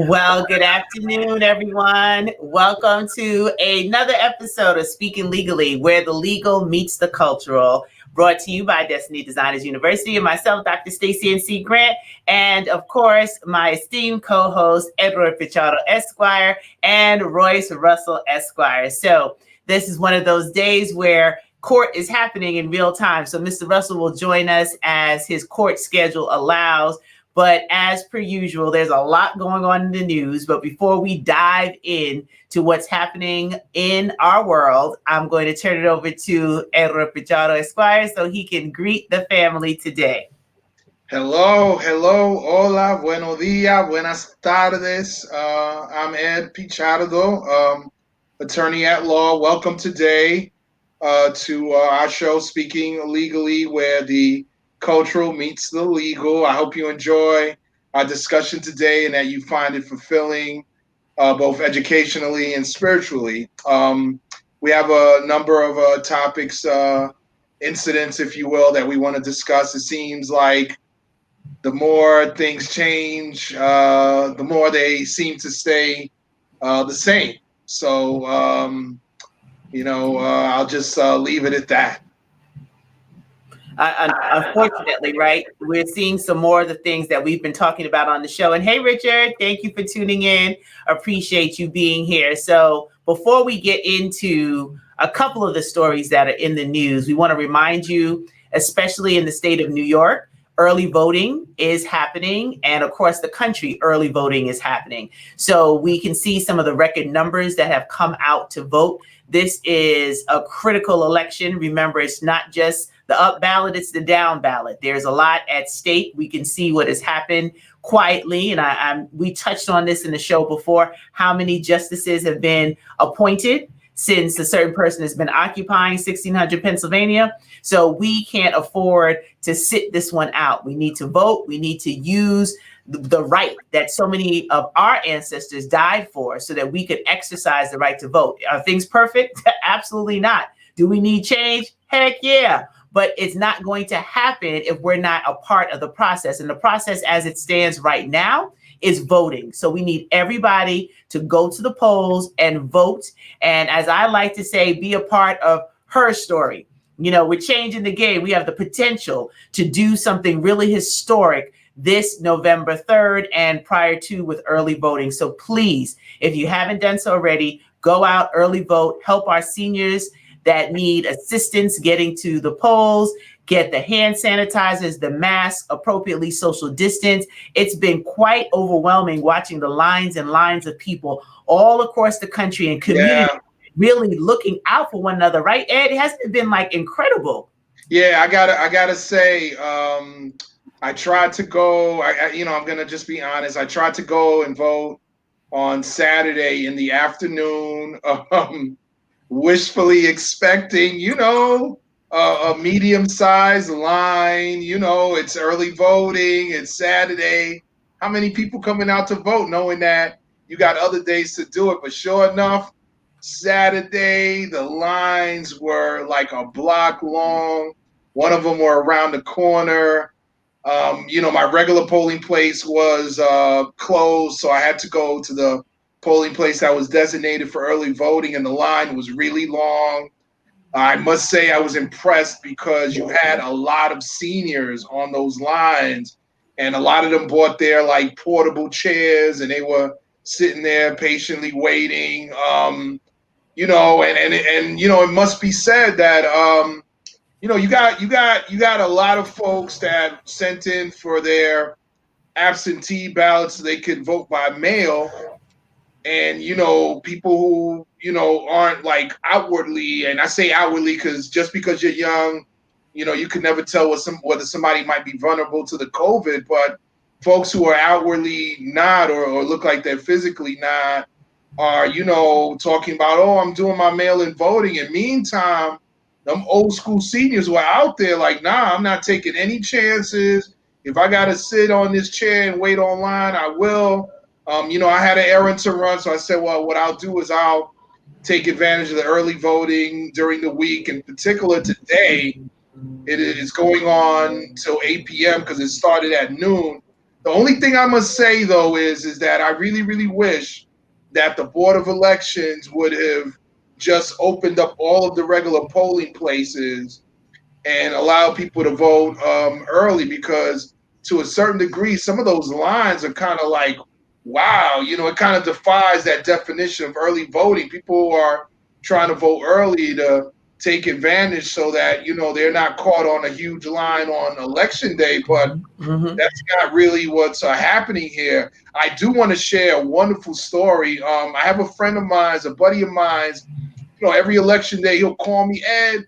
Well, good afternoon, everyone. Welcome to another episode of Speaking Legally, where the legal meets the cultural. Brought to you by Destiny Designers University and myself, Dr. Stacey N.C. Grant, and of course, my esteemed co-host, Edward Pichardo Esquire and Royce Russell Esquire. So this is one of those days where court is happening in real time. So Mr. Russell will join us as his court schedule allows. But as per usual, there's a lot going on in the news. But before we dive in to what's happening in our world, I'm going to turn it over to Edward Pichardo Esquire so he can greet the family today. Hello, hola, buenos días, buenas tardes. I'm Ed Pichardo, attorney at law. Welcome today to our show, Speaking Legally, where the cultural meets the legal. I hope you enjoy our discussion today and that you find it fulfilling, both educationally and spiritually. We have a number of topics, incidents, if you will, that we want to discuss. It seems like the more things change, the more they seem to stay the same. So, I'll just leave it at that. Unfortunately, right, we're seeing some more of the things that we've been talking about on the show. And hey, Richard, thank you for tuning in. Appreciate you being here. So before we get into a couple of the stories that are in the news, we want to remind you, especially in the state of New York, early voting is happening. And across the country, early voting is happening. So we can see some of the record numbers that have come out to vote. This is a critical election. Remember, it's not just the up ballot, it's the down ballot. There's a lot at stake. We can see what has happened quietly. And we touched on this in the show before, how many justices have been appointed since a certain person has been occupying 1600 Pennsylvania. So we can't afford to sit this one out. We need to vote. We need to use the right that so many of our ancestors died for so that we could exercise the right to vote. Are things perfect? Absolutely not. Do we need change? Heck yeah. But it's not going to happen if we're not a part of the process. And the process as it stands right now is voting. So we need everybody to go to the polls and vote. And as I like to say, be a part of her story. You know, we're changing the game. We have the potential to do something really historic this November 3rd and prior to with early voting. So please, if you haven't done so already, go out, early vote, help our seniors that need assistance getting to the polls, get the hand sanitizers, the masks, appropriately social distance. It's been quite overwhelming watching the lines and lines of people all across the country and community really looking out for one another, right, Ed? It hasn't been like incredible. Yeah, I gotta say, I tried to go. I'm gonna just be honest. I tried to go and vote on Saturday in the afternoon. Wishfully expecting, a medium-sized line. It's early voting. It's Saturday. How many people coming out to vote knowing that you got other days to do it? But sure enough, Saturday, the lines were like a block long. One of them were around the corner. My regular polling place was closed, so I had to go to the polling place that was designated for early voting, and the line was really long. I must say I was impressed because you had a lot of seniors on those lines, and a lot of them bought their like portable chairs, and they were sitting there patiently waiting. It must be said that you got a lot of folks that sent in for their absentee ballots so they could vote by mail, and people who aren't like outwardly, and I say outwardly because just because you're young, you can never tell whether somebody might be vulnerable to the COVID, but folks who are outwardly not or look like they're physically not are talking about, oh, I'm doing my mail-in voting, and meantime them old school seniors were out there like, nah, I'm not taking any chances. If I gotta sit on this chair and wait online, I will. I had an errand to run, so I said, well, what I'll do is I'll take advantage of the early voting during the week. In particular, today, it is going on till 8 p.m. because it started at noon. The only thing I must say though is that I really, really wish that the Board of Elections would have just opened up all of the regular polling places and allow people to vote early, because to a certain degree, some of those lines are kind of like, wow, it kind of defies that definition of early voting. People are trying to vote early to take advantage so that, they're not caught on a huge line on election day, but Mm-hmm. that's not really what's happening here. I do want to share a wonderful story. I have a friend of mine, a buddy of mine, every election day he'll call me, Ed,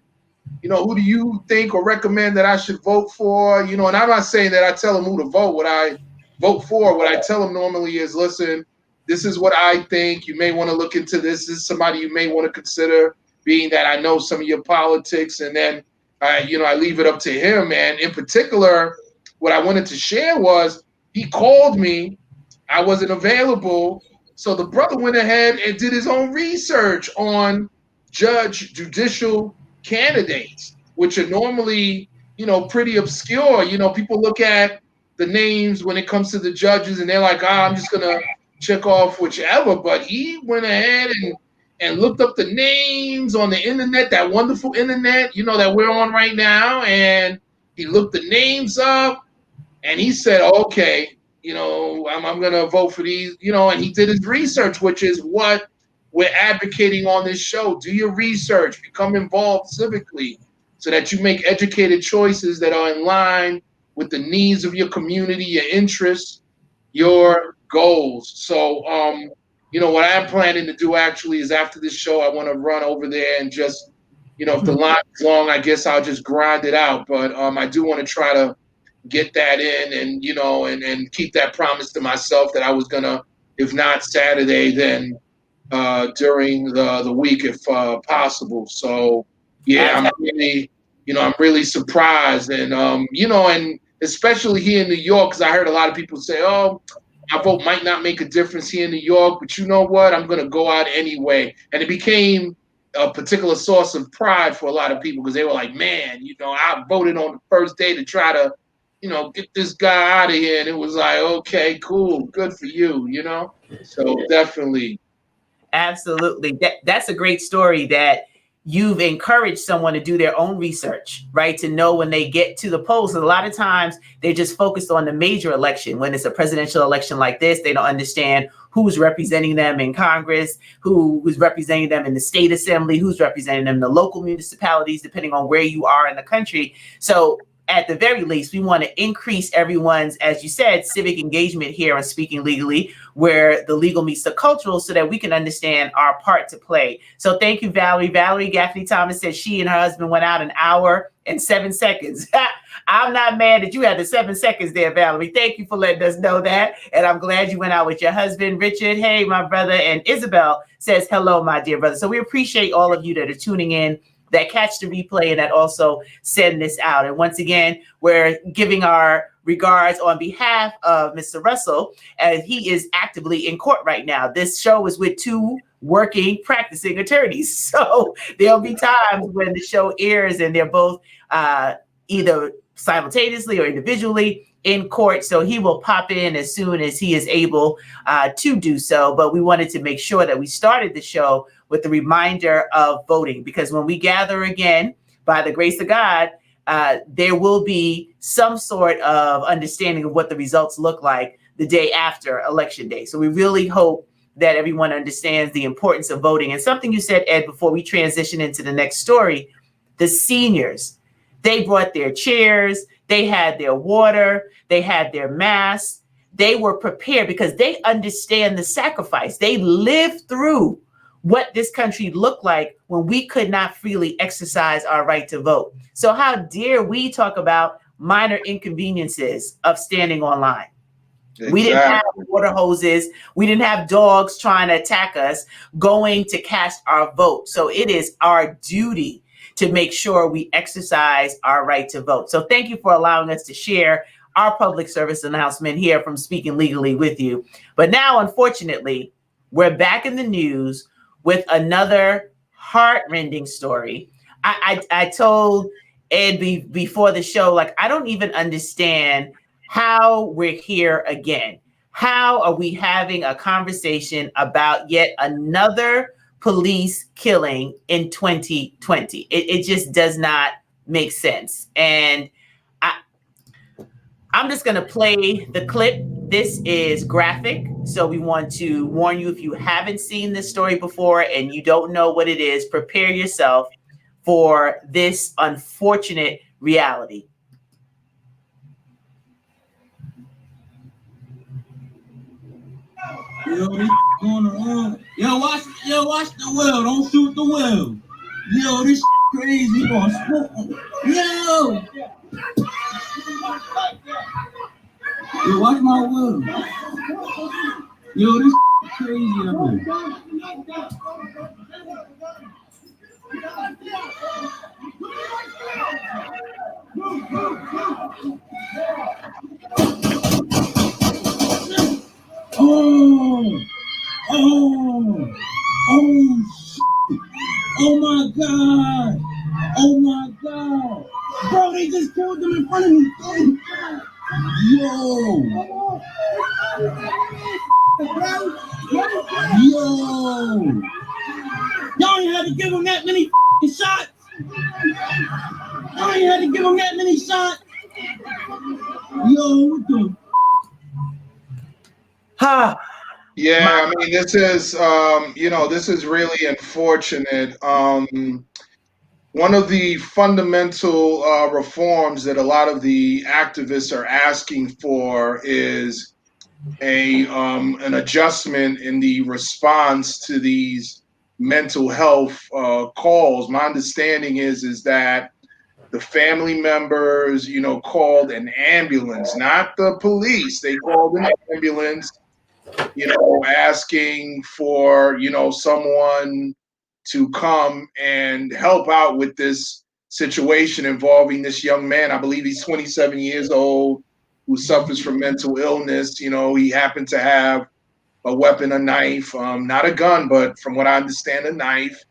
who do you think or recommend that I should vote for? And I'm not saying that I tell him who to vote. What I vote for, what I tell him normally is, listen, this is what I think. You may want to look into this. This is somebody you may want to consider, being that I know some of your politics. And then, I leave it up to him. And in particular, what I wanted to share was he called me. I wasn't available. So the brother went ahead and did his own research on judicial candidates, which are normally, pretty obscure. People look at the names when it comes to the judges and they're like, I'm just going to check off whichever. But he went ahead and looked up the names on the internet, that wonderful internet, that we're on right now. And he looked the names up and he said, okay, I'm going to vote for these, and he did his research, which is what we're advocating on this show. Do your research, become involved civically so that you make educated choices that are in line with the needs of your community, your interests, your goals. So, what I'm planning to do actually is after this show, I want to run over there and just, if the line is long, I guess I'll just grind it out. But I do want to try to get that in and, and keep that promise to myself that I was going to, if not Saturday, then during the week if possible. So yeah, I'm really surprised, and and especially here in New York, because I heard a lot of people say, "Oh, my vote might not make a difference here in New York, but you know what? I'm going to go out anyway." And it became a particular source of pride for a lot of people because they were like, "Man, I voted on the first day to try to, get this guy out of here," and it was like, "Okay, cool, good for you," So definitely. Absolutely. That's a great story that you've encouraged someone to do their own research, right? To know when they get to the polls. And a lot of times they're just focused on the major election. When it's a presidential election like this, they don't understand who's representing them in Congress, who's representing them in the state assembly, who's representing them in the local municipalities, depending on where you are in the country. So at the very least, we want to increase everyone's, as you said, civic engagement here on Speaking Legally, where the legal meets the cultural, so that we can understand our part to play. So thank you, Valerie. Valerie Gaffney Thomas said she and her husband went out 1 hour and 7 seconds. I'm not mad that you had the 7 seconds there, Valerie. Thank you for letting us know that. And I'm glad you went out with your husband, Richard. Hey, my brother. And Isabel says, hello, my dear brother. So we appreciate all of you that are tuning in, that catch the replay, and that also send this out. And once again, we're giving our regards on behalf of Mr. Russell, as he is actively in court right now. This show is with 2 working, practicing attorneys. So there'll be times when the show airs and they're both either simultaneously or individually in court. So he will pop in as soon as he is able to do so. But we wanted to make sure that we started the show with the reminder of voting, because when we gather again, by the grace of God, there will be some sort of understanding of what the results look like the day after Election Day. So we really hope that everyone understands the importance of voting. And something you said, Ed, before we transition into the next story, the seniors, they brought their chairs, they had their water, they had their masks, they were prepared because they understand the sacrifice. They lived through what this country looked like when we could not freely exercise our right to vote. So how dare we talk about minor inconveniences of standing online? Exactly. We didn't have water hoses. We didn't have dogs trying to attack us going to cast our vote. So it is our duty to make sure we exercise our right to vote. So thank you for allowing us to share our public service announcement here from Speaking Legally with you. But now, unfortunately, we're back in the news with another heart-rending story. I told Ed before the show, like, I don't even understand how we're here again. How are we having a conversation about yet another police killing in 2020? It just does not make sense. And I'm just going to play the clip. This is graphic. So we want to warn you, if you haven't seen this story before and you don't know what it is, prepare yourself for this unfortunate reality. Yo, this going around. Yo, watch the wheel. Don't shoot the wheel. Yo, this crazy. Gonna smoke. Yo. Yo, watch my wheel. Yo, this crazy up here. Oh, shit. Oh my God. Oh my God. Bro, they just killed them in front of me. Yo. Yo. Y'all ain't had to give him that many shots. Y'all ain't had to give him that many shots. Yo, what the? Yeah, I mean, this is, this is really unfortunate. One of the fundamental reforms that a lot of the activists are asking for is an adjustment in the response to these mental health calls. My understanding is that the family members, called an ambulance, not the police. They called an ambulance, asking for, someone to come and help out with this situation involving this young man. I believe he's 27 years old, who suffers from mental illness. He happened to have a weapon, a knife, not a gun, but from what I understand, a knife.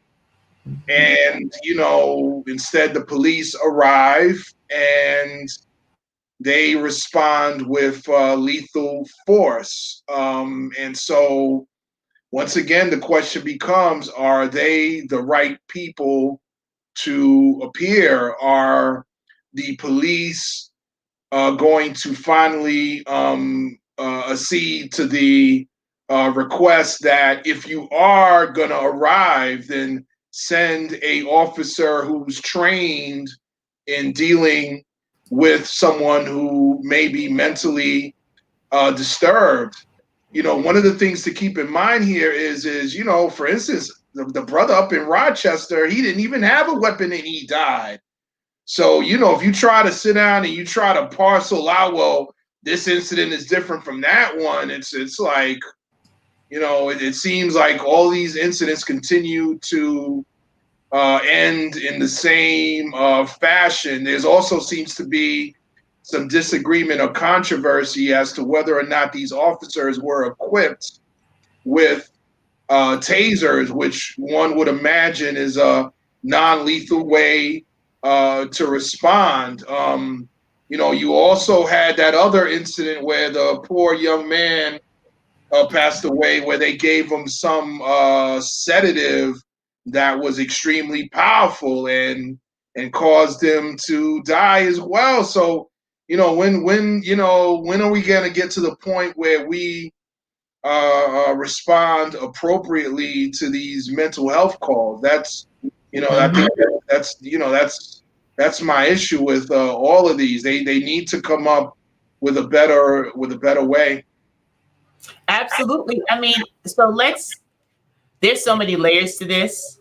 And, instead the police arrive and they respond with lethal force. And so, once again, the question becomes, are they the right people to appear? Are the police going to finally accede to the request that if you are going to arrive, then send a officer who's trained in dealing with someone who may be mentally disturbed? One of the things to keep in mind here is for instance, the brother up in Rochester, he didn't even have a weapon and he died. So, if you try to sit down and you try to parcel out, well, this incident is different from that one, it's like, it seems like all these incidents continue to end in the same fashion. There's also seems to be some disagreement or controversy as to whether or not these officers were equipped with tasers, which one would imagine is a non-lethal way to respond. You also had that other incident where the poor young man passed away, where they gave him some sedative that was extremely powerful and caused him to die as well. So, when are we going to get to the point where we respond appropriately to these mental health calls? That's, I think that's my issue with all of these. They need to come up with a better way. Absolutely. I mean, so there's so many layers to this.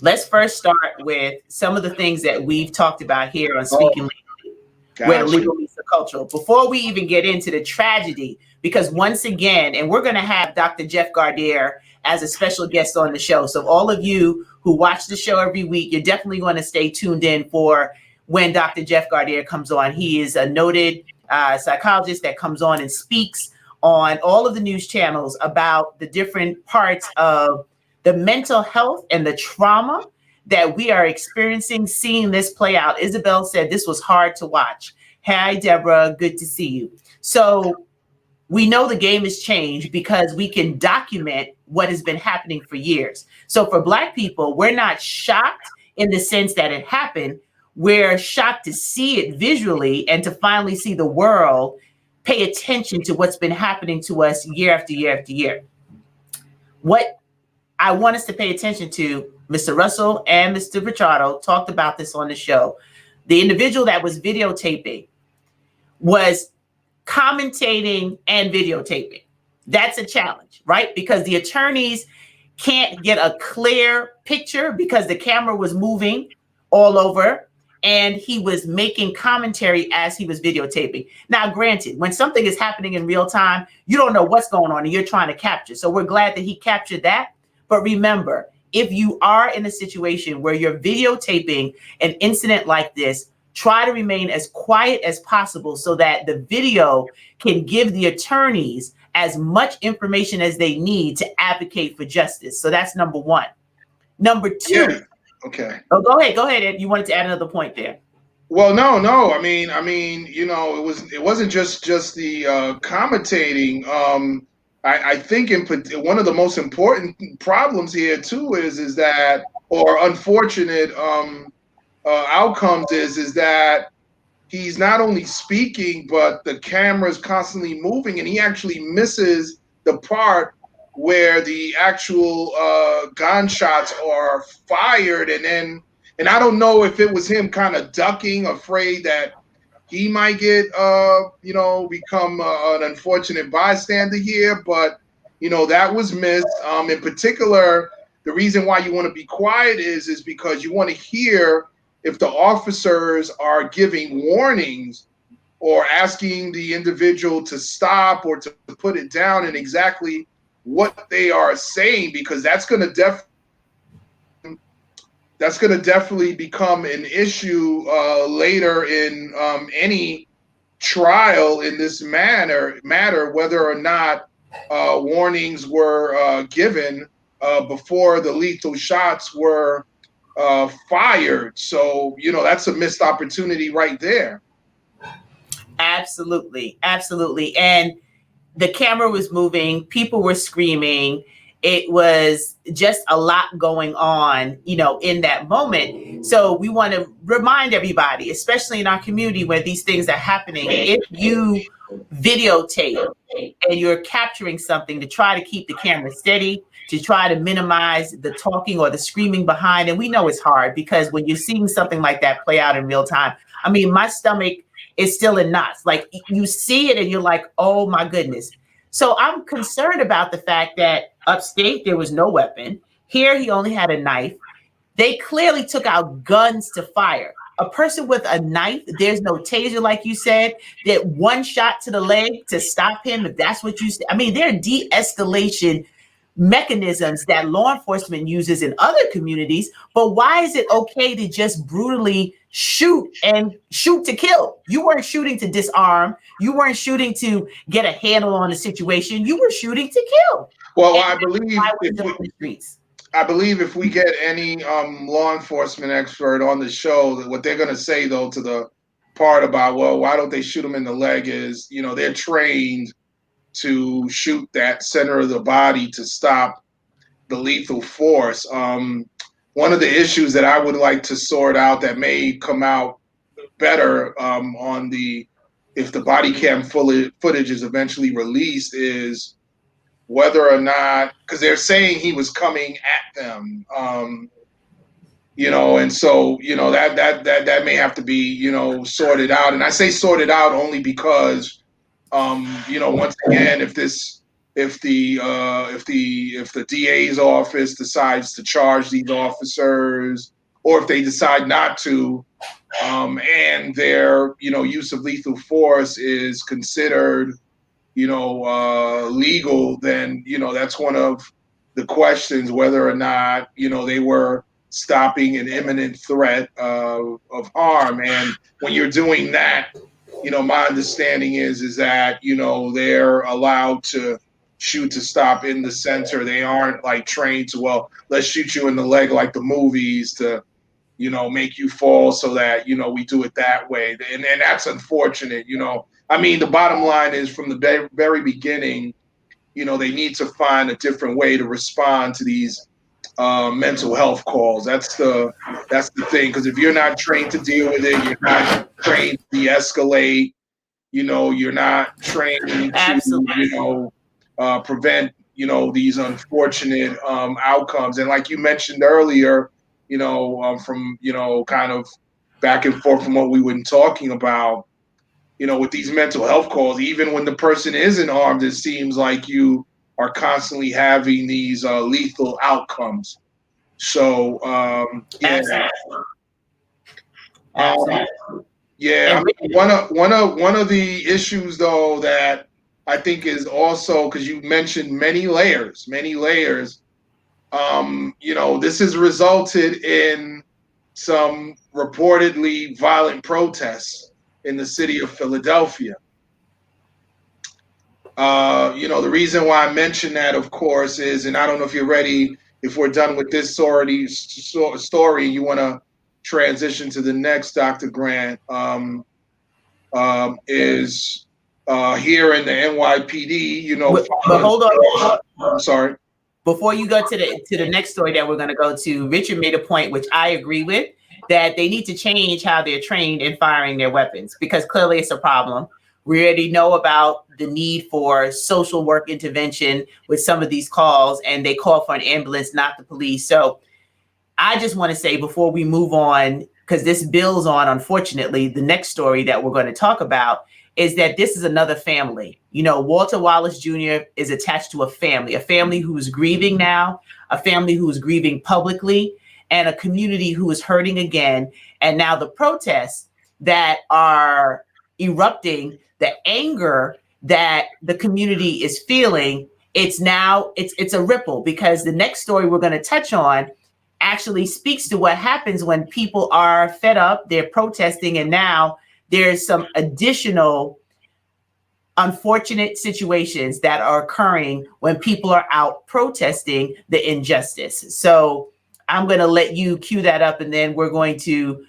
Let's first start with some of the things that we've talked about here on Speaking Legally, where legal meets the cultural, before we even get into the tragedy, because once again, and we're going to have Dr. Jeff Gardere as a special guest on the show. So all of you who watch the show every week, you're definitely going to stay tuned in for when Dr. Jeff Gardere comes on. He is a noted psychologist that comes on and speaks on all of the news channels about the different parts of the mental health and the trauma that we are experiencing, seeing this play out. Isabel said this was hard to watch. Hi, Deborah. Good to see you. So we know the game has changed because we can document what has been happening for years. So for Black people, we're not shocked in the sense that it happened. We're shocked to see it visually and to finally see the world pay attention to what's been happening to us year after year after year. What I want us to pay attention to, Mr. Russell and Mr. Pichardo talked about this on the show. The individual that was videotaping was commentating and videotaping. That's a challenge, right? Because the attorneys can't get a clear picture because the camera was moving all over and he was making commentary as he was videotaping. Now, granted, when something is happening in real time, you don't know what's going on and you're trying to capture. So we're glad that he captured that. But remember, if you are in a situation where you're videotaping an incident like this, try to remain as quiet as possible so that the video can give the attorneys as much information as they need to advocate for justice. So that's number one. Number two. Yeah. Okay. Oh, go ahead, Ed. You wanted to add another point there. Well, no. I mean, you know, it wasn't just the commentating. I think one of the most important problems here too is that, or unfortunate outcomes is that he's not only speaking, but the camera's constantly moving, and he actually misses the part where the actual gunshots are fired, and I don't know if it was him kind of ducking, afraid that he might get become an unfortunate bystander here, but that was missed. In particular, the reason why you want to be quiet is because you want to hear if the officers are giving warnings or asking the individual to stop or to put it down, and exactly what they are saying, because that's going to definitely become an issue later in any trial in this matter, whether or not warnings were given before the lethal shots were fired. So, that's a missed opportunity right there. Absolutely. And the camera was moving, people were screaming. It was just a lot going on, in that moment. So we want to remind everybody, especially in our community where these things are happening, if you videotape and you're capturing something, to try to keep the camera steady, to try to minimize the talking or the screaming behind. And we know it's hard because when you're seeing something like that play out in real time, I mean, my stomach is still in knots. Like, you see it and you're like, oh my goodness. So I'm concerned about the fact that upstate there was no weapon. Here he only had a knife. They clearly took out guns to fire. A person with a knife, there's no taser, like you said, that one shot to the leg to stop him, if that's what you say. I mean, there are de-escalation mechanisms that law enforcement uses in other communities, but why is it okay to just brutally shoot to kill? You weren't shooting to disarm. You weren't shooting to get a handle on the situation. You were shooting to kill. Well, And I believe if we get any law enforcement expert on the show, that what they're going to say, though, to the part about, well, why don't they shoot them in the leg, is, they're trained to shoot that center of the body to stop the lethal force. One of the issues that I would like to sort out that may come out better if the body cam footage is eventually released, is whether or not, because they're saying he was coming at them, and so that may have to be sorted out. And I say sorted out only because once again, if the DA's office decides to charge these officers, or if they decide not to, and their use of lethal force is considered legal, then that's one of the questions, whether or not they were stopping an imminent threat of harm. And when you're doing that, my understanding is that they're allowed to shoot to stop in the center. They aren't like trained to, well, let's shoot you in the leg like the movies to make you fall so that, we do it that way. And that's unfortunate, I mean, the bottom line is from the very beginning, they need to find a different way to respond to these mental health calls. That's the thing. Because if you're not trained to deal with it, you're not trained to de-escalate. You're not trained to, Absolutely. prevent, these unfortunate outcomes. And like you mentioned earlier, from, kind of back and forth from what we were talking about, with these mental health calls, even when the person isn't armed, it seems like you are constantly having these lethal outcomes. So, yeah. Absolutely. Um, Absolutely. yeah, And I mean, one of the issues though that I think is also, because you mentioned many layers. This has resulted in some reportedly violent protests in the city of Philadelphia. The reason why I mention that, of course, is, and I don't know if you're ready, if we're done with this story, you want to transition to the next, Dr. Grant, is here in the NYPD, but hold on. I'm sorry. Before you go to the next story that we're going to go to, Richard made a point which I agree with, that they need to change how they're trained in firing their weapons, because clearly it's a problem. We already know about the need for social work intervention with some of these calls, and they call for an ambulance, not the police. So I just want to say, before we move on, because this builds on, unfortunately, the next story that we're going to talk about, is that this is another family. Walter Wallace Jr. is attached to a family who is grieving now, a family who is grieving publicly, and a community who is hurting again. And now the protests that are erupting, the anger that the community is feeling, it's a ripple, because the next story we're going to touch on actually speaks to what happens when people are fed up, they're protesting, and now there's some additional unfortunate situations that are occurring when people are out protesting the injustice. So I'm going to let you cue that up, and then we're going to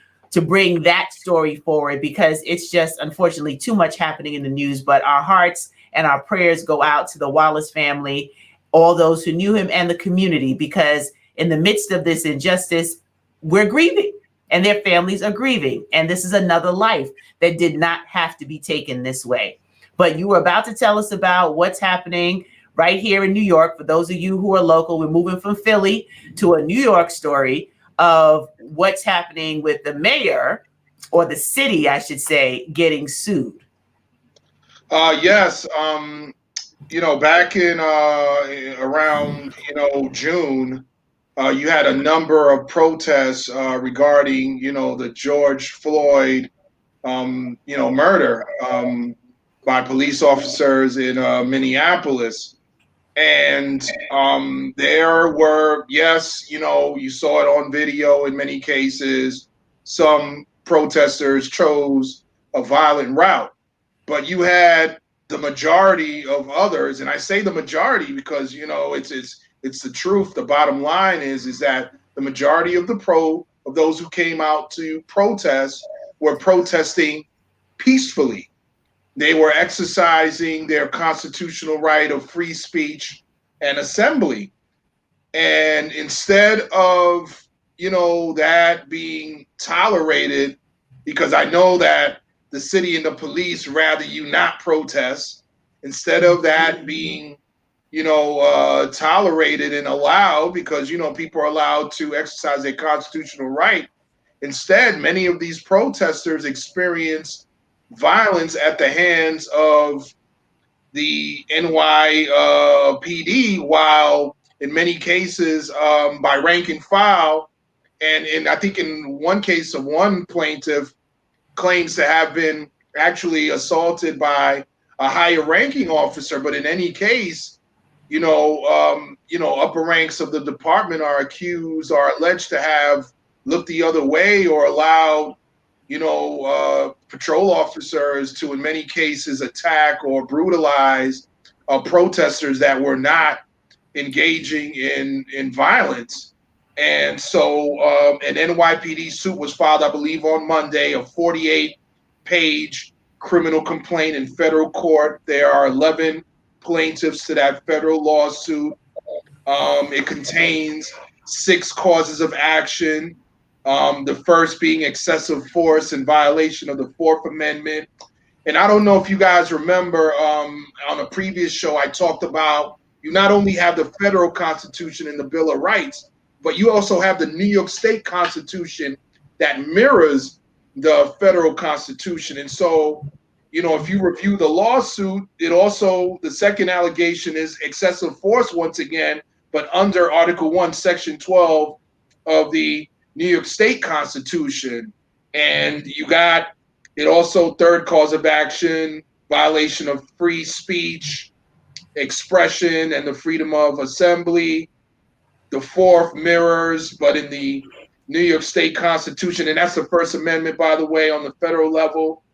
bring that story forward, because it's just unfortunately too much happening in the news. But our hearts and our prayers go out to the Wallace family, all those who knew him, and the community, because in the midst of this injustice, we're grieving, and their families are grieving. And this is another life that did not have to be taken this way. But you were about to tell us about what's happening right here in New York. For those of you who are local, we're moving from Philly to a New York story of what's happening with the mayor, or the city, I should say, getting sued. Yes. Back in around, June, you had a number of protests regarding, the George Floyd, murder by police officers in Minneapolis. And there were, yes, you saw it on video in many cases, some protesters chose a violent route. But you had the majority of others, and I say the majority because, it's the truth. The bottom line is that the majority of those who came out to protest were protesting peacefully. They were exercising their constitutional right of free speech and assembly. And instead of, that being tolerated, because I know that the city and the police rather you not protest, instead of that being, tolerated and allowed, because, people are allowed to exercise their constitutional right. Instead, many of these protesters experienced violence at the hands of the NYPD, while in many cases by rank and file. And I think in one case, of one plaintiff claims to have been actually assaulted by a higher ranking officer. But in any case, upper ranks of the department are accused or alleged to have looked the other way or allowed, patrol officers to, in many cases, attack or brutalize protesters that were not engaging in violence. And so an NYPD suit was filed, I believe, on Monday, a 48-page criminal complaint in federal court. There are 11 plaintiffs to that federal lawsuit. It contains 6 causes of action. The first being excessive force in violation of the Fourth Amendment. And I don't know if you guys remember on a previous show, I talked about you not only have the federal Constitution and the Bill of Rights, but you also have the New York State Constitution that mirrors the federal Constitution. And so, if you review the lawsuit, it also, the second allegation is excessive force once again, but under Article 1, Section 12 of the New York State Constitution. And you got it also, third cause of action, violation of free speech, expression, and the freedom of assembly. The fourth mirrors, but in the New York State Constitution, and that's the First Amendment, by the way, on the federal level.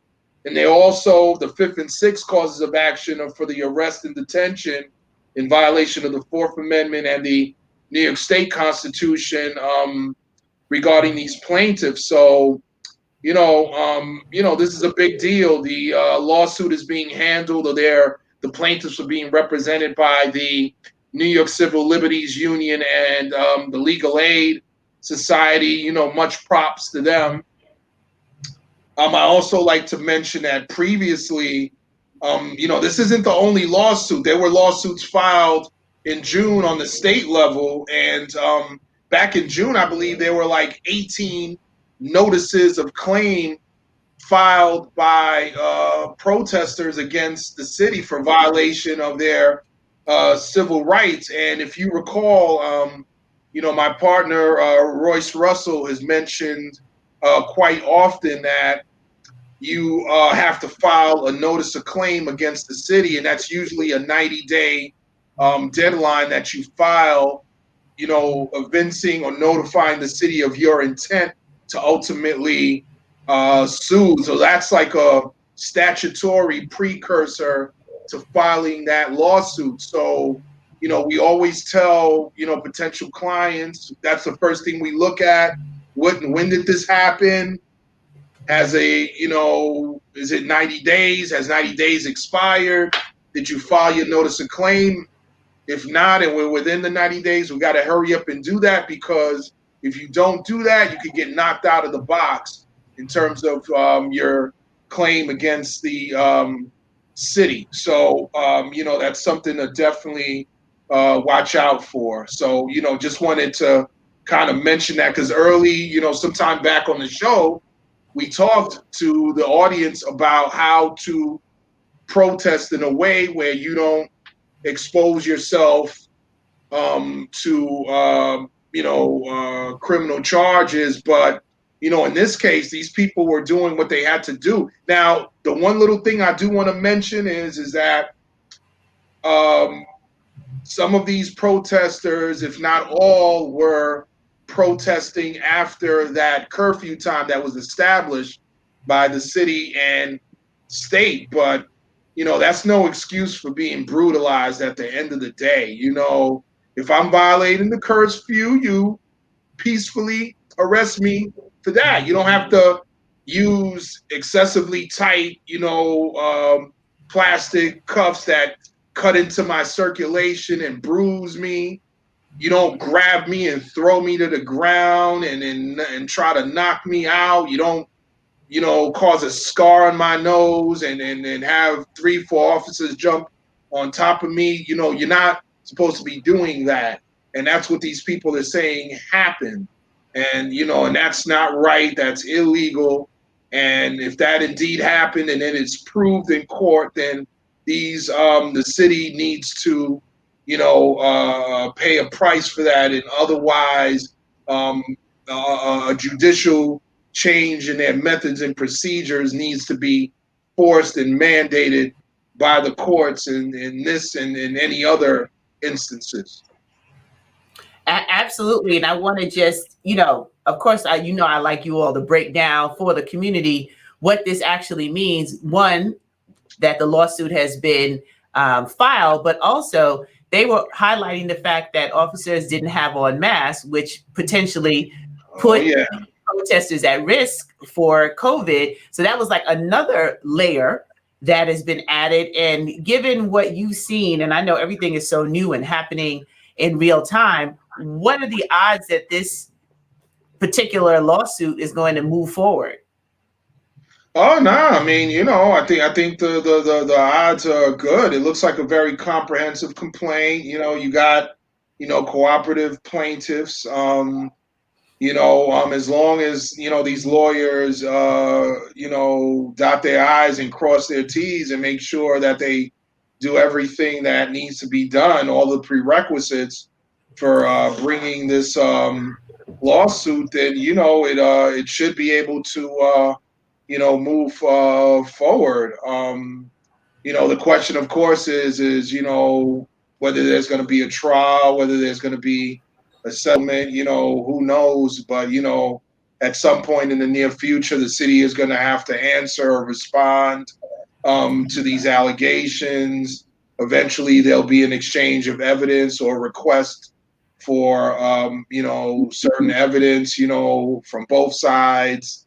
And they also, the fifth and sixth causes of action are for the arrest and detention in violation of the Fourth Amendment and the New York State Constitution regarding these plaintiffs. So, this is a big deal. The lawsuit is being handled, or the plaintiffs are being represented by the New York Civil Liberties Union and the Legal Aid Society. Much props to them. I also like to mention that previously, this isn't the only lawsuit. There were lawsuits filed in June on the state level, and back in June, I believe there were like 18 notices of claim filed by protesters against the city for violation of their civil rights. And if you recall, my partner, Royce Russell, has mentioned quite often that you have to file a notice of claim against the city, and that's usually a 90-day deadline that you file, evincing or notifying the city of your intent to ultimately sue. So that's like a statutory precursor to filing that lawsuit. So, we always tell, potential clients, that's the first thing we look at. When did this happen? Is it 90 days? Has 90 days expired? Did you file your notice of claim? If not, and we're within the 90 days, we got to hurry up and do that, because if you don't do that, you could get knocked out of the box in terms of your claim against the city. So, that's something to definitely watch out for. So, just wanted to kind of mention that, because early, sometime back on the show, we talked to the audience about how to protest in a way where you don't expose yourself to criminal charges. But in this case, these people were doing what they had to do. Now, the one little thing I do want to mention is that some of these protesters, if not all, were protesting after that curfew time that was established by the city and state. But that's no excuse for being brutalized at the end of the day. If I'm violating the curfew, you peacefully arrest me for that. You don't have to use excessively tight, plastic cuffs that cut into my circulation and bruise me. You don't grab me and throw me to the ground and try to knock me out. You don't, cause a scar on my nose and have 3-4 officers jump on top of me. You're not supposed to be doing that. And that's what these people are saying happened. And, and that's not right. That's illegal. And if that indeed happened and then it's proved in court, then the city needs to, pay a price for that. And otherwise, a judicial change in their methods and procedures needs to be forced and mandated by the courts in this and in any other instances. Absolutely. And I want to just, of course, I like you all to break down for the community what this actually means. One, that the lawsuit has been filed, but also they were highlighting the fact that officers didn't have on masks, which potentially put protesters at risk for COVID. So that was like another layer that has been added. And given what you've seen, and I know everything is so new and happening in real time, what are the odds that this particular lawsuit is going to move forward? Oh no, I mean, I think the odds are good. It looks like a very comprehensive complaint. You got, cooperative plaintiffs. As long as, these lawyers, dot their I's and cross their T's and make sure that they do everything that needs to be done, all the prerequisites for bringing this lawsuit, then, it should be able to, move forward. The question, of course, is whether there's going to be a trial, whether there's going to be a settlement, who knows? But, at some point in the near future, the city is going to have to answer or respond to these allegations. Eventually, there'll be an exchange of evidence or request for, certain evidence, from both sides,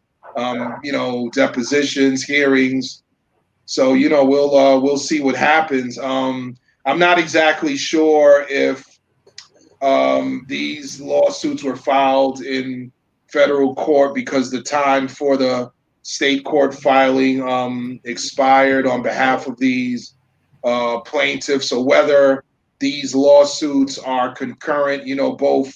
depositions, hearings. So, we'll see what happens. I'm not exactly sure if these lawsuits were filed in federal court because the time for the state court filing expired on behalf of these plaintiffs, or whether these lawsuits are concurrent, both,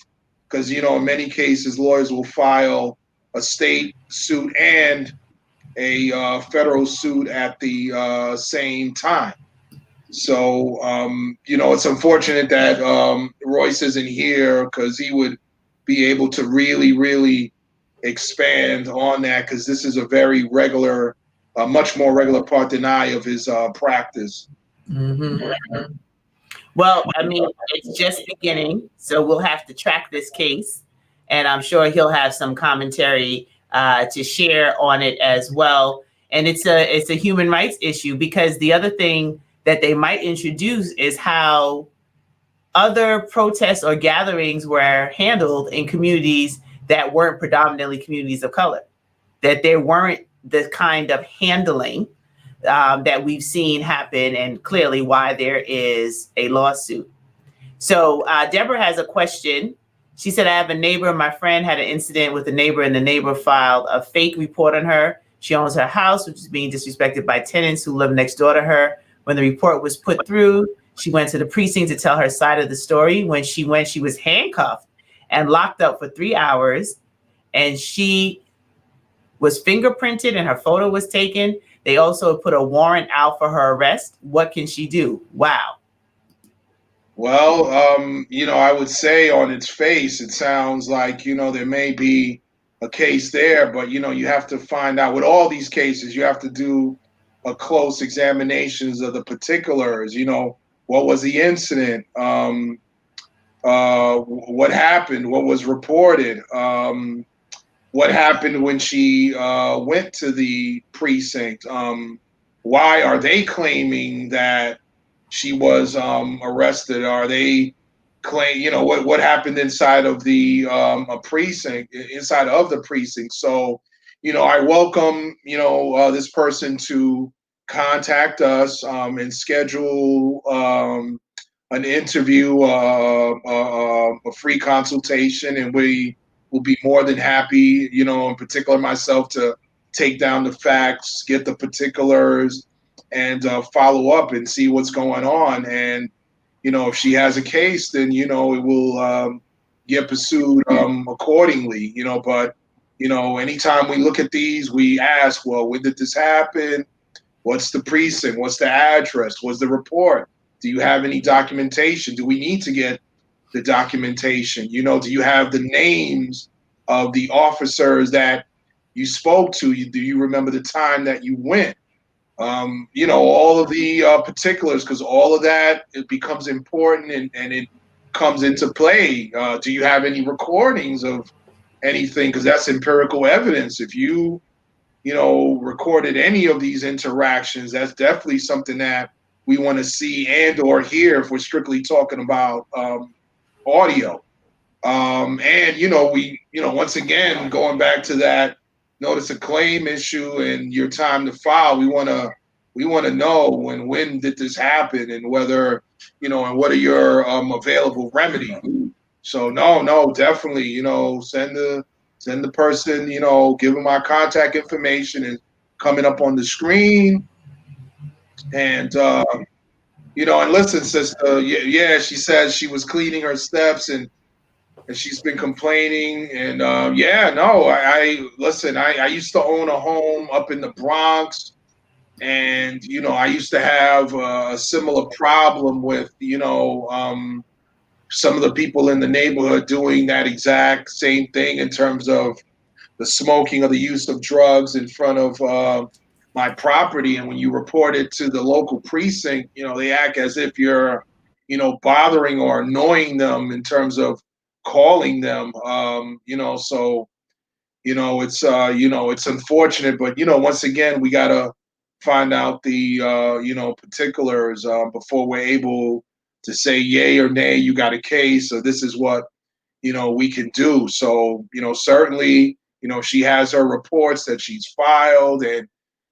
because, in many cases, lawyers will file a state suit and a federal suit at the same time. So, it's unfortunate that Royce isn't here, because he would be able to really, really expand on that, because this is a very regular, much more regular part than I of his practice. Mm-hmm. Well, I mean, it's just beginning, so we'll have to track this case, and I'm sure he'll have some commentary to share on it as well. And it's a human rights issue, because the other thing that they might introduce is how other protests or gatherings were handled in communities that weren't predominantly communities of color, that there weren't the kind of handling that we've seen happen, and clearly why there is a lawsuit. So Deborah has a question. She said, I have a neighbor. My friend had an incident with a neighbor, and the neighbor filed a fake report on her. She owns her house, which is being disrespected by tenants who live next door to her. When the report was put through, she went to the precinct to tell her side of the story. When she went, she was handcuffed and locked up for 3 hours, and she was fingerprinted and her photo was taken. They also put a warrant out for her arrest. What can she do? Wow. Well, I would say on its face, it sounds like, there may be a case there, but, you have to find out. With all these cases, you have to do a close examinations of the particulars. What was the incident? What happened? What was reported? What happened when she went to the precinct? Why are they claiming that she was arrested? Are they claim, what happened inside of the precinct, inside of the precinct? So, I welcome, this person to contact us and schedule an interview, a free consultation, and we will be more than happy, in particular myself, to take down the facts, get the particulars, and follow up and see what's going on. And, if she has a case, then, it will get pursued accordingly, but, anytime we look at these, we ask, well, when did this happen? What's the precinct? What's the address? What's the report? Do you have any documentation? Do we need to get the documentation? Do you have the names of the officers that you spoke to? Do you remember the time that you went? All of the particulars, because all of that, it becomes important and it comes into play. Do you have any recordings of anything? Because that's empirical evidence. If you recorded any of these interactions, that's definitely something that we want to see and or hear if we're strictly talking about audio. And once again, going back to that notice of claim issue and your time to file, we want to know when did this happen, and whether and what are your available remedies. So no, definitely, send the person, give them our contact information and coming up on the screen. And and listen, sister, yeah, she says she was cleaning her steps and she's been complaining. And I listen. I used to own a home up in the Bronx, and I used to have a similar problem with some of the people in the neighborhood doing that exact same thing in terms of the smoking or the use of drugs in front of my property. And when you report it to the local precinct, they act as if you're, bothering or annoying them in terms of calling them. So it's unfortunate, but once again, we gotta find out the particulars before we're able to say yay or nay. You got a case, or this is what we can do. So certainly, she has her reports that she's filed, and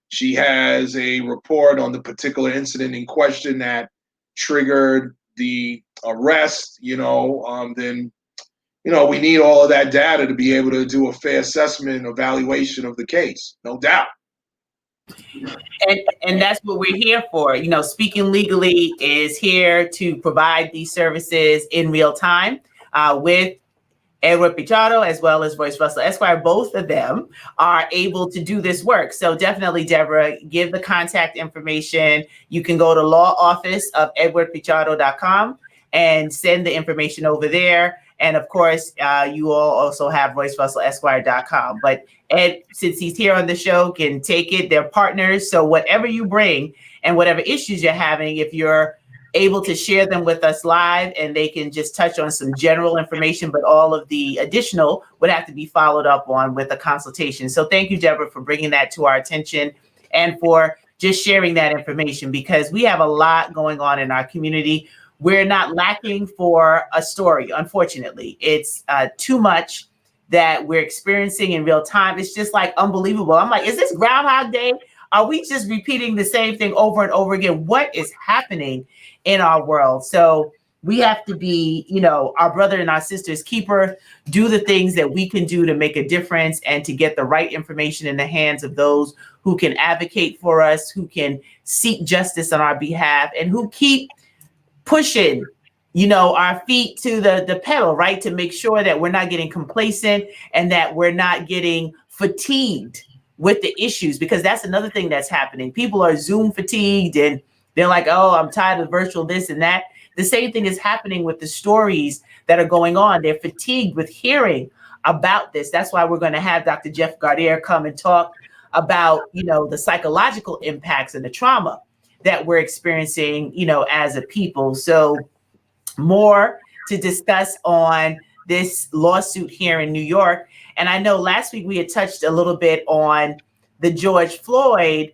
she has a report on the particular incident in question that triggered the arrest. Then we need all of that data to be able to do a fair assessment, evaluation of the case, no doubt. And that's what we're here for. Speaking Legally is here to provide these services in real time with Edward Pichardo as well as Royce Russell Esquire. Both of them are able to do this work. So definitely, Deborah, give the contact information. You can go to law office of edwardpichardo.com and send the information over there. And of course, you all also have RoyceRussellEsquire.com. But Ed, since he's here on the show, can take it. They're partners. So whatever you bring and whatever issues you're having, if you're able to share them with us live, and they can just touch on some general information, but all of the additional would have to be followed up on with a consultation. So thank you, Deborah, for bringing that to our attention and for just sharing that information, because we have a lot going on in our community. We're not lacking for a story, unfortunately. It's too much that we're experiencing in real time. It's just like unbelievable. I'm like, is this Groundhog Day? Are we just repeating the same thing over and over again? What is happening in our world? So we have to be, our brother and our sister's keeper, do the things that we can do to make a difference and to get the right information in the hands of those who can advocate for us, who can seek justice on our behalf, and who keep pushing, our feet to the pedal, right? To make sure that we're not getting complacent and that we're not getting fatigued with the issues, because that's another thing that's happening. People are Zoom fatigued and they're like, oh, I'm tired of virtual this and that. The same thing is happening with the stories that are going on. They're fatigued with hearing about this. That's why we're going to have Dr. Jeff Gardere come and talk about, the psychological impacts and the trauma that we're experiencing, as a people. So more to discuss on this lawsuit here in New York. And I know last week we had touched a little bit on the George Floyd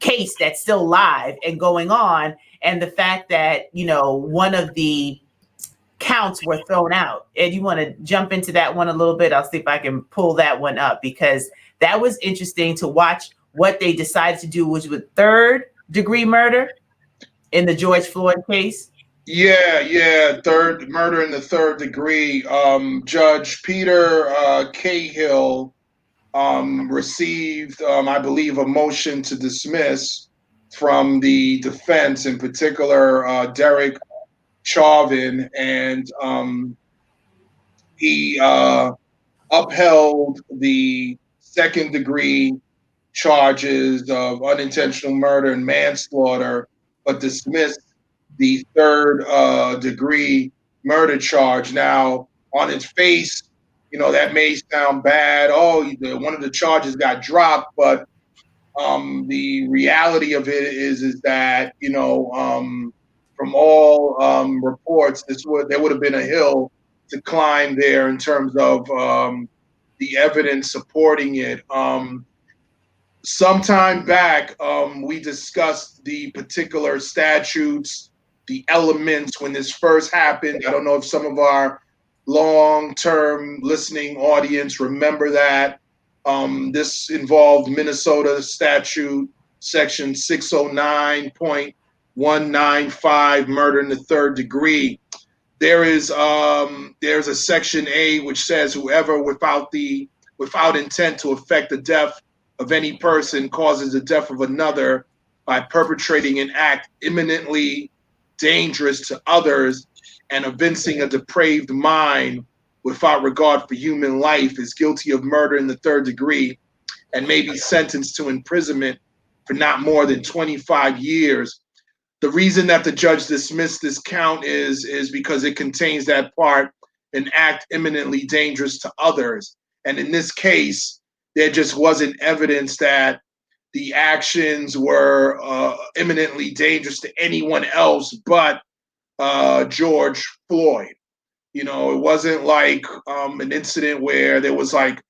case that's still live and going on, and the fact that, one of the counts were thrown out. Ed, you want to jump into that one a little bit? I'll see if I can pull that one up, because that was interesting to watch what they decided to do, which was third-degree murder in the George Floyd case. Yeah, third murder in the third degree. Judge Peter Cahill received, I believe, a motion to dismiss from the defense, in particular Derek Chauvin, and he upheld the second-degree charges of unintentional murder and manslaughter, but dismissed the third-degree murder charge. Now, on its face, that may sound bad. Oh, one of the charges got dropped, but the reality of it is that from all reports, there would have been a hill to climb there in terms of the evidence supporting it. sometime back, we discussed the particular statutes, the elements when this first happened. I don't know if some of our long-term listening audience remember that. This involved Minnesota statute section 609.195, murder in the third degree. There's a section A which says whoever without intent to effect the death of any person causes the death of another by perpetrating an act imminently dangerous to others and evincing a depraved mind without regard for human life is guilty of murder in the third degree and may be sentenced to imprisonment for not more than 25 years. The reason that the judge dismissed this count is because it contains that part, an act imminently dangerous to others. And in this case, there just wasn't evidence that the actions were imminently dangerous to anyone else but George Floyd. You know, it wasn't like an incident where there was like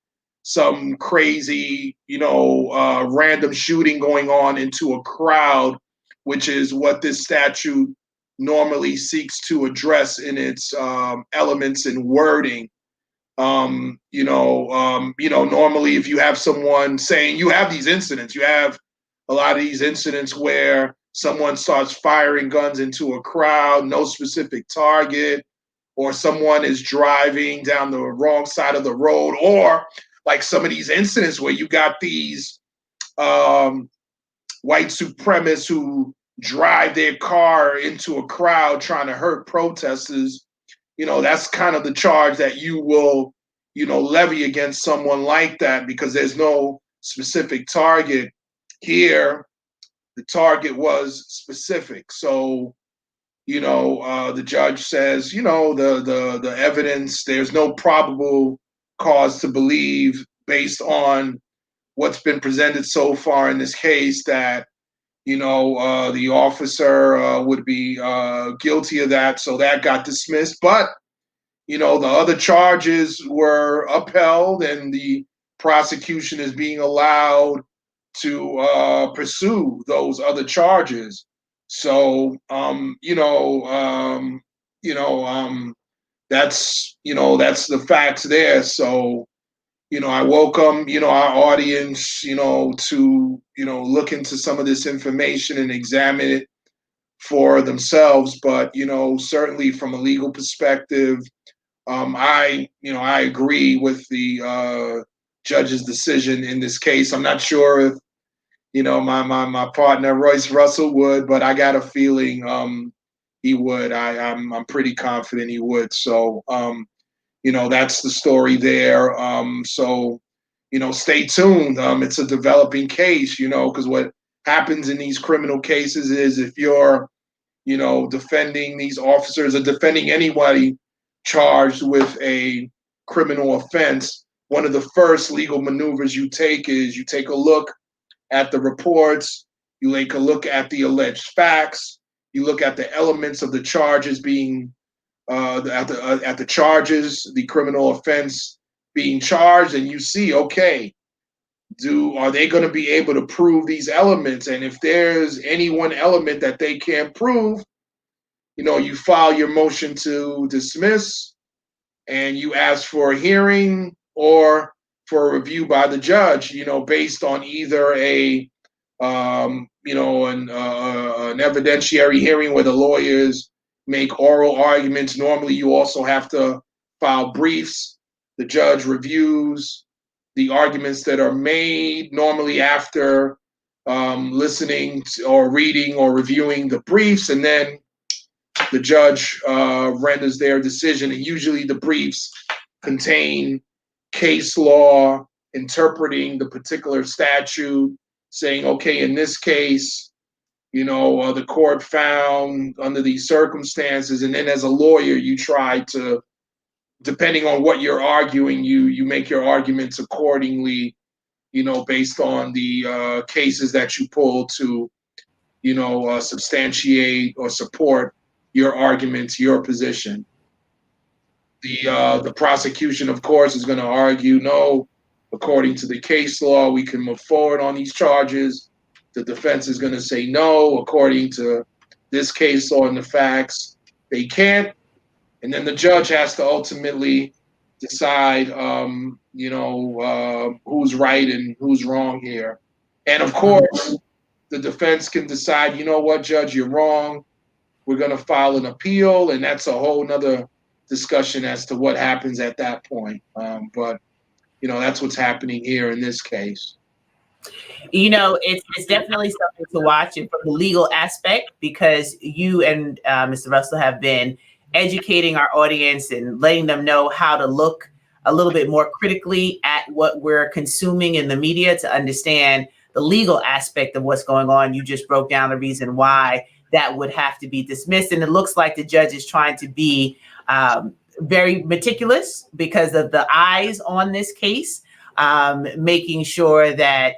some crazy, random shooting going on into a crowd, which is what this statute normally seeks to address in its elements and wording. Normally if you have someone saying you have these incidents, you have a lot of these incidents where someone starts firing guns into a crowd, no specific target, or someone is driving down the wrong side of the road, or like some of these incidents where you got these white supremacists who drive their car into a crowd trying to hurt protesters. That's kind of the charge that you will, levy against someone like that because there's no specific target. Here, the target was specific. So, the judge says, the evidence, there's no probable cause to believe based on what's been presented so far in this case that, the officer would be guilty of that. So that got dismissed. But, the other charges were upheld and the prosecution is being allowed to pursue those other charges. So, that's the facts there. So, I welcome, our audience, to, look into some of this information and examine it for themselves. But, certainly from a legal perspective, I agree with the judge's decision in this case. I'm not sure if, my partner Royce Russell would, but I got a feeling he would. I'm pretty confident he would. So, that's the story there. So, stay tuned. It's a developing case, because what happens in these criminal cases is if you're, defending these officers or defending anybody charged with a criminal offense, one of the first legal maneuvers you take is you take a look at the reports, you take a look at the alleged facts, you look at the elements of the charges being at the charges, the criminal offense being charged, and you see, okay, are they going to be able to prove these elements? And if there's any one element that they can't prove, you file your motion to dismiss and you ask for a hearing or for a review by the judge, based on either an evidentiary hearing where the lawyers make oral arguments. Normally, you also have to file briefs. The judge reviews the arguments that are made, normally after listening to, or reading or reviewing the briefs, and then the judge renders their decision. And usually the briefs contain case law interpreting the particular statute, saying, okay, in this case, the court found under these circumstances. And then as a lawyer, you try to, depending on what you're arguing, you make your arguments accordingly, based on the cases that you pull to, substantiate or support your arguments, your position. The prosecution, of course, is going to argue, no, according to the case law, we can move forward on these charges. The defense is going to say no, according to this case law and the facts, they can't. And then the judge has to ultimately decide, who's right and who's wrong here. And of course, the defense can decide, you know what, judge, you're wrong. We're going to file an appeal, and that's a whole nother discussion as to what happens at that point. But that's what's happening here in this case. It's definitely something to watch, and from the legal aspect, because you and Mr. Russell have been educating our audience and letting them know how to look a little bit more critically at what we're consuming in the media to understand the legal aspect of what's going on. You just broke down the reason why that would have to be dismissed. And it looks like the judge is trying to be very meticulous because of the eyes on this case, making sure that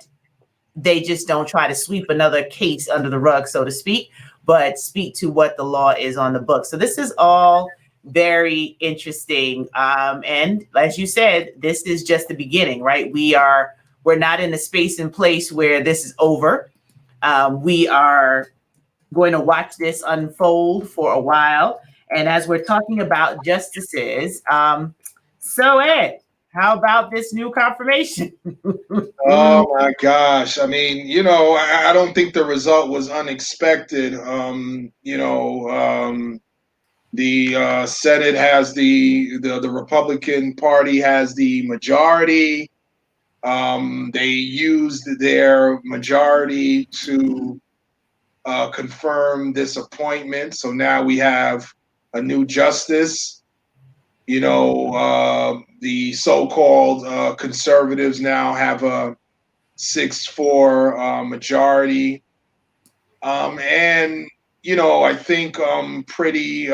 they just don't try to sweep another case under the rug, so to speak, but speak to what the law is on the book. So this is all very interesting. And as you said, this is just the beginning, right? We're not in a space and place where this is over. We are going to watch this unfold for a while. And as we're talking about justices, so Ed, how about this new confirmation? Oh my gosh. I mean, I don't think the result was unexpected. The Senate has the Republican Party has the majority. They used their majority to confirm this appointment. So now we have a new justice. The so-called conservatives now have a 6-4 majority. And I think pretty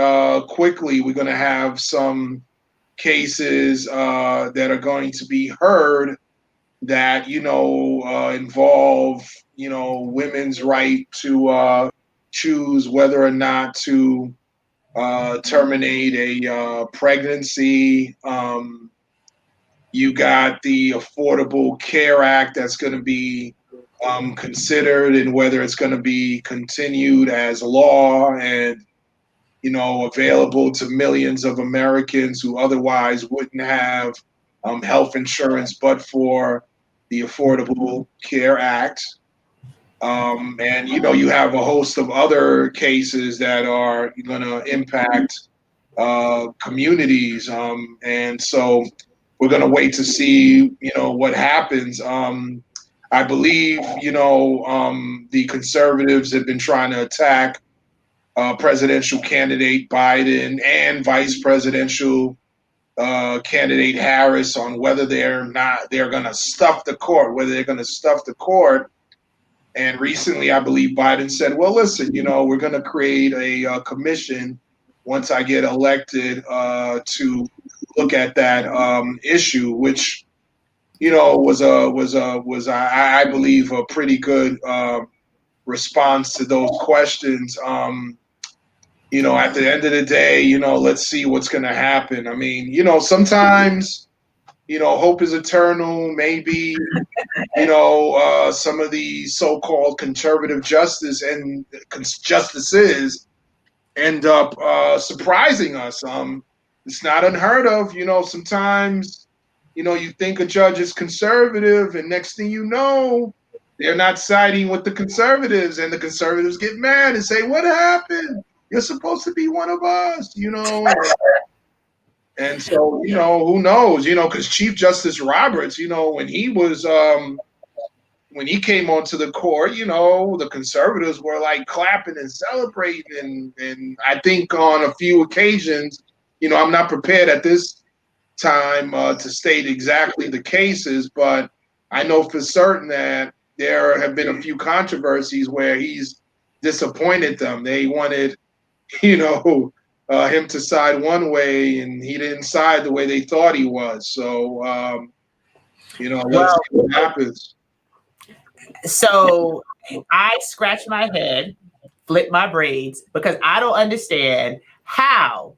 quickly we're going to have some cases that are going to be heard that, involve, women's right to choose whether or not to terminate a pregnancy. You got the Affordable Care Act that's going to be considered, and whether it's going to be continued as law and available to millions of Americans who otherwise wouldn't have health insurance but for the Affordable Care Act. And you have a host of other cases that are going to impact communities, and so we're going to wait to see what happens. I believe the conservatives have been trying to attack presidential candidate Biden and vice presidential candidate Harris on whether they're going to stuff the court. And recently, I believe Biden said, well, listen, we're going to create a commission once I get elected to look at that issue, which, was I believe, a pretty good response to those questions. At the end of the day, let's see what's going to happen. I mean, sometimes, hope is eternal. Maybe, some of these so-called conservative justices end up surprising us. It's not unheard of. Sometimes, you think a judge is conservative, and next thing you know, they're not siding with the conservatives, and the conservatives get mad and say, "What happened? You're supposed to be one of us," And so, who knows? Because Chief Justice Roberts, when he came onto the court, the conservatives were like clapping and celebrating. And I think on a few occasions, I'm not prepared at this time to state exactly the cases, but I know for certain that there have been a few controversies where he's disappointed them. They wanted, him to side one way, and he didn't side the way they thought he was. So, let's see what happens. So I scratch my head, flip my braids, because I don't understand how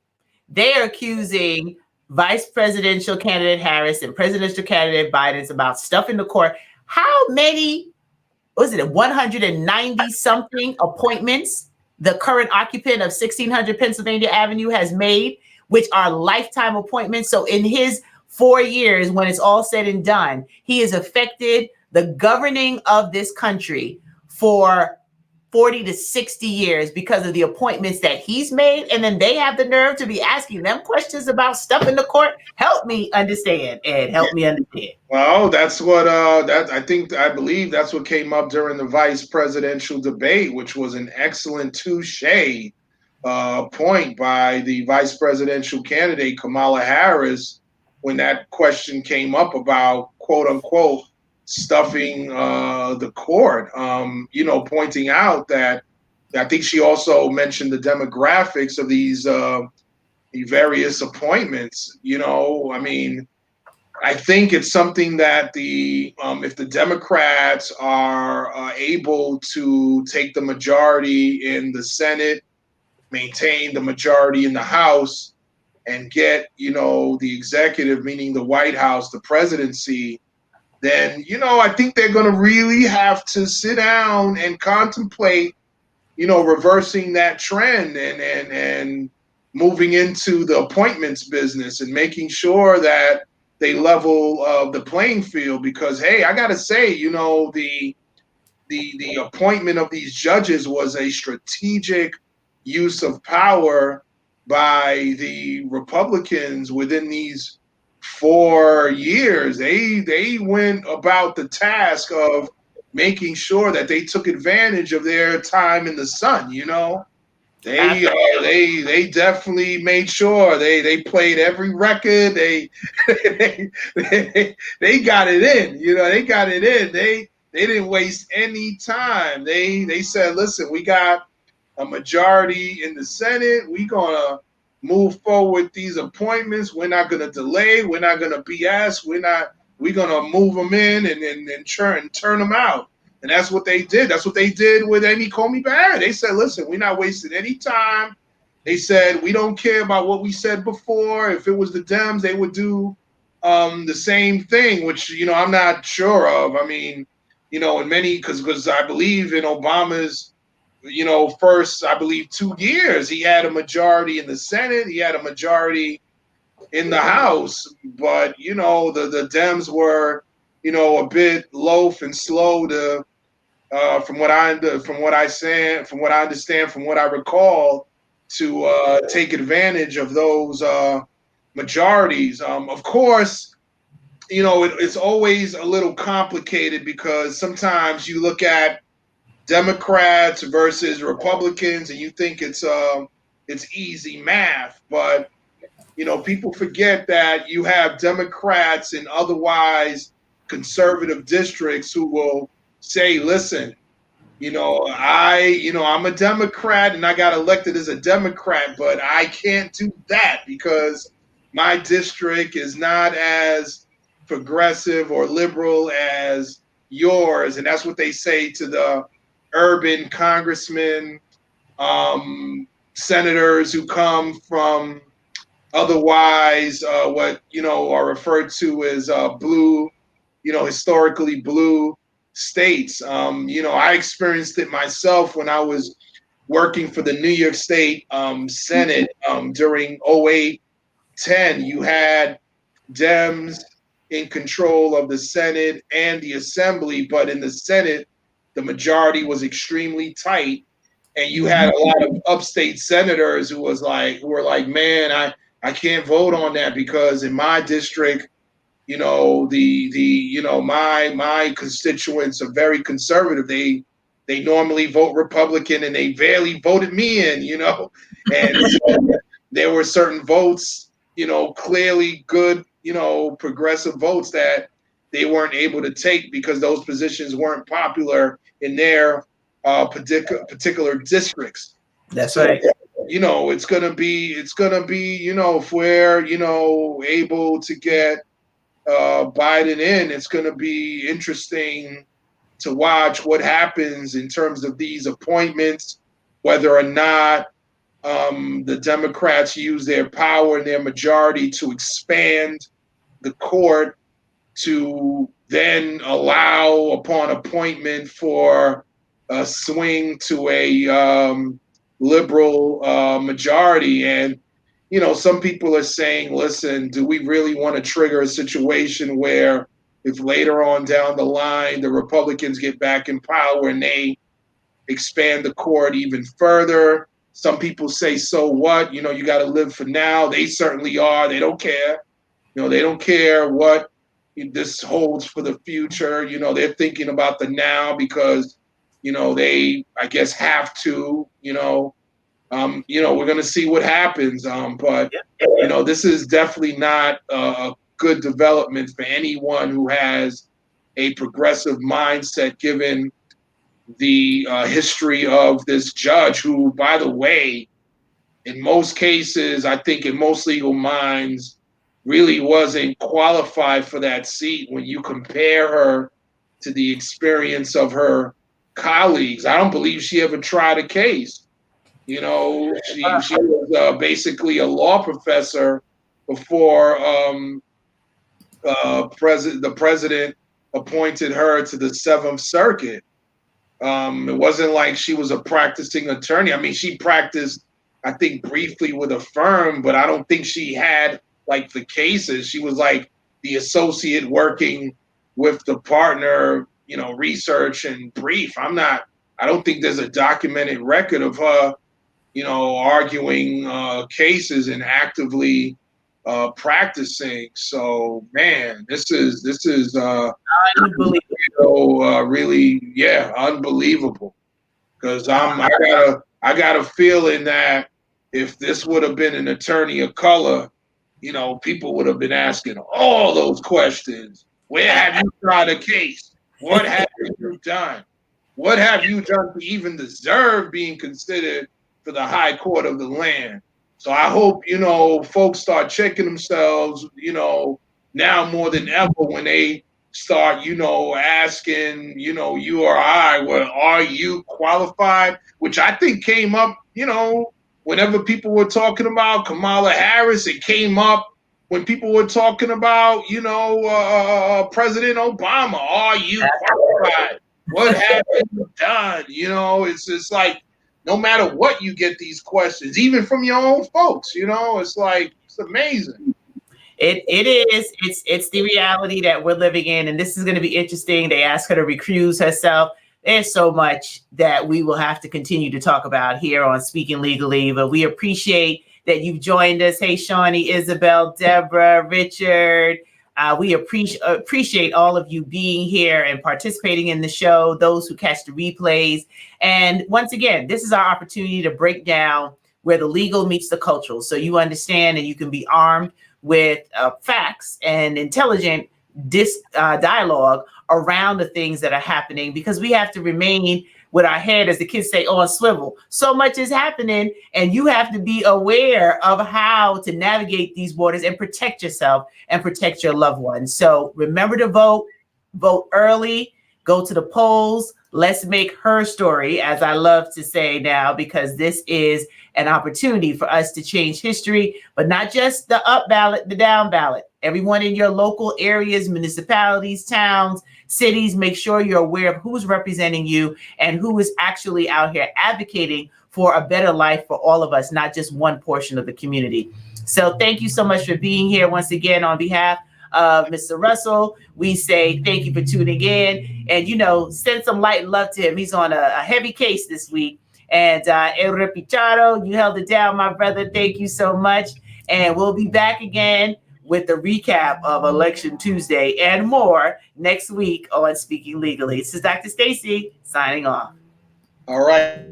they're accusing Vice presidential candidate Harris and presidential candidate Biden's about stuff in the court. How many, was it 190 something appointments the current occupant of 1600 Pennsylvania Avenue has made, which are lifetime appointments? So in his 4 years, when it's all said and done, he has affected the governing of this country for 40 to 60 years because of the appointments that he's made. And then they have the nerve to be asking them questions about stuff in the court. Help me understand, Ed. Help me understand. Well, that's what I believe that's what came up during the vice presidential debate, which was an excellent touche point by the vice presidential candidate Kamala Harris when that question came up about quote unquote stuffing the court. Pointing out that I think she also mentioned the demographics of these the various appointments. I think it's something that if the Democrats are able to take the majority in the Senate, maintain the majority in the House, and get the executive, meaning the White House, the presidency, then I think they're going to really have to sit down and contemplate reversing that trend and moving into the appointments business and making sure that they level the playing field. Because hey, I gotta say, the appointment of these judges was a strategic use of power by the Republicans within these 4 years. They went about the task of making sure that they took advantage of their time in the sun. They definitely made sure they played every record. They got it in. They got it in. They didn't waste any time. They said, listen, we got a majority in the Senate. We're gonna move forward with these appointments. We're not gonna delay. We're not gonna BS. We're gonna move them in and turn them out. And that's what they did. That's what they did with Amy Coney Barrett. They said, listen, we're not wasting any time. They said, we don't care about what we said before. If it was the Dems, they would do the same thing, which, I'm not sure of. I mean, in many, because I believe in Obama's, first, I believe 2 years, he had a majority in the Senate. He had a majority in the House. But, the Dems were, a bit loath and slow to, from what I understand, from what I recall, to take advantage of those majorities. Of course, it's always a little complicated because sometimes you look at Democrats versus Republicans and you think it's easy math, but people forget that you have Democrats in otherwise conservative districts who will say, listen, I'm a Democrat and I got elected as a Democrat, but I can't do that because my district is not as progressive or liberal as yours. And that's what they say to the urban congressmen, senators who come from otherwise what are referred to as blue, historically blue states. I experienced it myself when I was working for the New York State Senate during 08-10. You had Dems in control of the Senate and the Assembly, but in the Senate, the majority was extremely tight. And you had a lot of upstate senators who were like, man, I can't vote on that because in my district, my constituents are very conservative. They normally vote Republican and they barely voted me in, and so there were certain votes, clearly good, progressive votes that they weren't able to take because those positions weren't popular in their particular districts. That's right. It's gonna be, if we're, able to get Biden in, it's going to be interesting to watch what happens in terms of these appointments, whether or not the Democrats use their power and their majority to expand the court to then allow upon appointment for a swing to a liberal majority. And, some people are saying, listen, do we really want to trigger a situation where if later on down the line, the Republicans get back in power and they expand the court even further? Some people say, so what? You got to live for now. They certainly are. They don't care. They don't care what this holds for the future. They're thinking about the now because, they, I guess, have to, we're going to see what happens. But, this is definitely not a good development for anyone who has a progressive mindset, given the history of this judge who, by the way, in most cases, I think in most legal minds, really wasn't qualified for that seat when you compare her to the experience of her colleagues. I don't believe she ever tried a case. She was basically a law professor before the president appointed her to the Seventh Circuit. It wasn't like she was a practicing attorney. I mean, she practiced, I think, briefly with a firm, but I don't think she had like the cases. She was like the associate working with the partner, research and brief. I don't think there's a documented record of her, arguing cases and actively practicing. So, man, this is unbelievable. Really, unbelievable. Because I got a feeling that if this would have been an attorney of color, people would have been asking all those questions. Where have you tried a case? What have you done? What have you done to even deserve being considered for the high court of the land? So I hope, folks start checking themselves, now more than ever when they start, asking, you or I, well, are you qualified? Which I think came up, whenever people were talking about Kamala Harris. It came up when people were talking about, President Obama. Are you qualified? What have you done? It's like, no matter what, you get these questions, even from your own folks. It's like, it's amazing. It's the reality that we're living in, and this is going to be interesting. They asked her to recuse herself. There's so much that we will have to continue to talk about here on Speaking Legally, but we appreciate that you've joined us. Hey, Shawnee, Isabel, Deborah, Richard. We appreciate all of you being here and participating in the show, those who catch the replays. And once again, this is our opportunity to break down where the legal meets the cultural, so you understand and you can be armed with facts and intelligent dialogue around the things that are happening, because we have to remain with our head, as the kids say, on swivel. So much is happening, and you have to be aware of how to navigate these waters and protect yourself and protect your loved ones. So remember to vote early, go to the polls. Let's make her story, as I love to say now, because this is an opportunity for us to change history, but not just the up ballot, the down ballot. Everyone in your local areas, municipalities, towns, cities, make sure you're aware of who's representing you and who is actually out here advocating for a better life for all of us, not just one portion of the community. So thank you so much for being here once again. On behalf of Mr. Russell, we say thank you for tuning in, and send some light and love to him. He's on a heavy case this week. And El Repichado, you held it down, my brother. Thank you so much. And we'll be back again with the recap of Election Tuesday and more next week on Speaking Legally. This is Dr. Stacy signing off. All right.